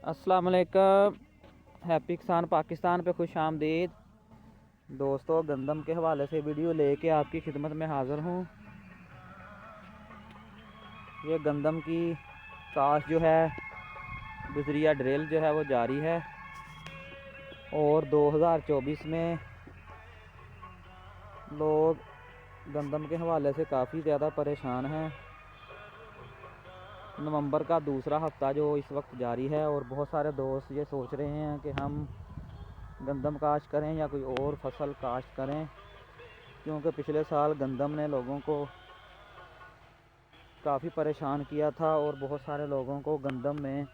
अस्सलाम वालेकुम। हैप्पी किसान पाकिस्तान पे खुश आमदीद। दोस्तों, गंदम के हवाले से वीडियो लेके आपकी खिदमत में हाज़िर हूँ। ये गंदम की काश जो है गुजरिया ड्रिल जो है वो जारी है और 2024 में लोग गंदम के हवाले से काफ़ी ज़्यादा परेशान हैं। नवंबर का दूसरा हफ्ता जो इस वक्त जारी है और बहुत सारे दोस्त ये सोच रहे हैं कि हम गंदम काश्त करें या कोई और फसल काश्त करें, क्योंकि पिछले साल गंदम ने लोगों को काफ़ी परेशान किया था और बहुत सारे लोगों को गंदम में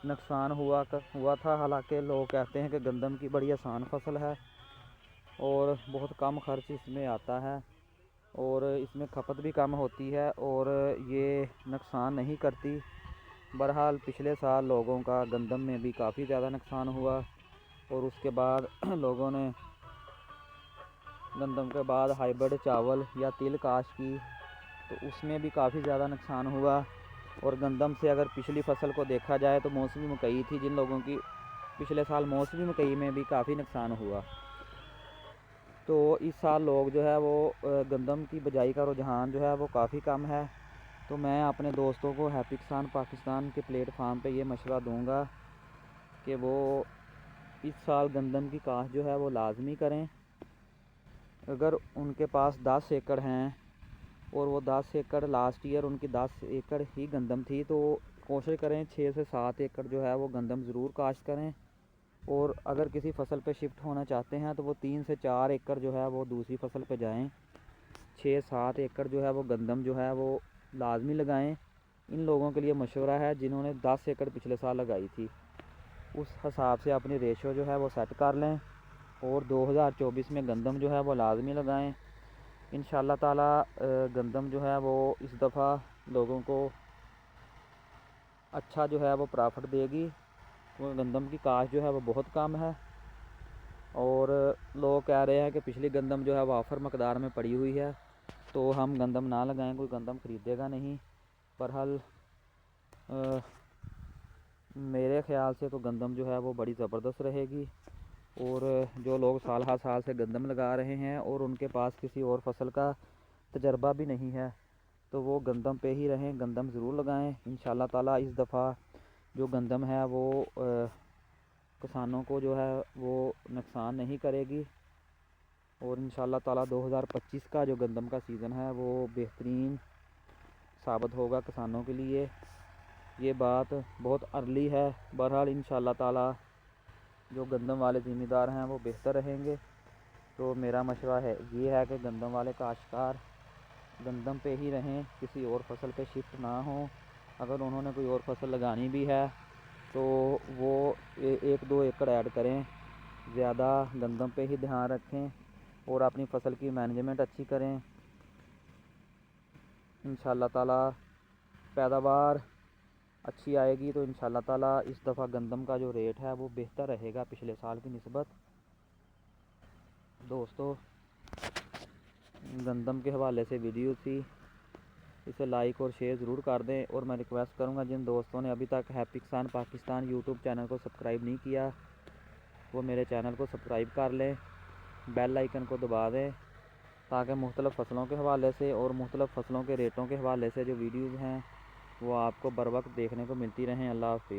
नुकसान हुआ था। हालांकि लोग कहते हैं कि गंदम की बड़ी आसान फसल है और बहुत कम खर्च इसमें आता है और इसमें खपत भी कम होती है और ये नुकसान नहीं करती। बहरहाल पिछले साल लोगों का गंदम में भी काफ़ी ज़्यादा नुकसान हुआ और उसके बाद लोगों ने गंदम के बाद हाइब्रिड चावल या तिल काश्त की तो उसमें भी काफ़ी ज़्यादा नुकसान हुआ। और गंदम से अगर पिछली फसल को देखा जाए तो मौसमी मकई थी, जिन लोगों की पिछले साल मौसमी मकई में भी काफ़ी नुकसान हुआ। तो इस साल लोग जो है वो गंदम की बिजाई का रुझान जो है वो काफ़ी कम है। तो मैं अपने दोस्तों को हैप्पी किसान पाकिस्तान के प्लेटफार्म पे ये मशवरा दूंगा कि वो इस साल गंदम की काश्त जो है वो लाजमी करें। अगर उनके पास 10 एकड़ हैं और वो 10 एकड़ लास्ट ईयर उनकी 10 एकड़ ही गंदम थी, तो कोशिश करें 6 से 7 एकड़ जो है वो गंदम ज़रूर काश्त करें। और अगर किसी फसल पे शिफ्ट होना चाहते हैं तो वो 3 से 4 एकड़ जो है वो दूसरी फसल पे जाएं। 6-7 एकड़ जो है वो गंदम जो है वो लाजमी लगाएं। इन लोगों के लिए मशवरा है जिन्होंने 10 एकड़ पिछले साल लगाई थी। उस हिसाब से अपनी रेशो जो है वो सेट कर लें और 2024 में गंदम जो है वो लाजमी लगाएं। इंशाअल्लाह ताला गंदम जो है वो इस दफ़ा लोगों को अच्छा जो है वो प्रॉफिट देगी। वो गंदम की काश्त जो है वो बहुत कम है और लोग कह रहे हैं कि पिछली गंदम जो है वो ऑफ़र मकदार में पड़ी हुई है, तो हम गंदम ना लगाएं, कोई गंदम ख़रीदेगा नहीं। बहरहाल मेरे ख़्याल से तो गंदम जो है वो बड़ी ज़बरदस्त रहेगी और जो लोग साल हर साल से गंदम लगा रहे हैं और उनके पास किसी और फसल का तजर्बा भी नहीं है तो वो गंदम पे ही रहें, गंदम ज़रूर लगाएं। इंशाअल्लाह ताला इस दफ़ा जो गंदम है वो किसानों को जो है वो नुकसान नहीं करेगी और इंशाअल्लाह ताला 2025 का जो गंदम का सीज़न है वो बेहतरीन साबित होगा किसानों के लिए। ये बात बहुत अर्ली है। बहरहाल इंशाअल्लाह ताला जो गंदम वाले ज़िम्मेदार हैं वो बेहतर रहेंगे। तो मेरा मशवरा है ये है कि गंदम वाले काश्तकार गंदम पे ही रहें, किसी और फसल पे शिफ्ट ना हो। अगर उन्होंने कोई और फसल लगानी भी है तो वो 1-2 एकड़ ऐड करें, ज़्यादा गंदम पे ही ध्यान रखें और अपनी फसल की मैनेजमेंट अच्छी करें। इंशाअल्लाह ताला पैदावार अच्छी आएगी तो इंशाअल्लाह ताला इस दफ़ा गंदम का जो रेट है वो बेहतर रहेगा पिछले साल की निस्बत। दोस्तों, गंदम के हवाले से वीडियो थी, इसे लाइक और शेयर ज़रूर कर दें। और मैं रिक्वेस्ट करूंगा जिन दोस्तों ने अभी तक हैप्पी किसान पाकिस्तान यूट्यूब चैनल को सब्सक्राइब नहीं किया वो मेरे चैनल को सब्सक्राइब कर लें, बेल आइकन को दबा दें ताकि मुख्तलिफ़ फसलों के हवाले से और मुख्तलिफ़ फसलों के रेटों के हवाले से जो वीडियोज़ हैं वो आपको बर वक्त देखने को मिलती रहें। अल्लाह हाफ़िज़।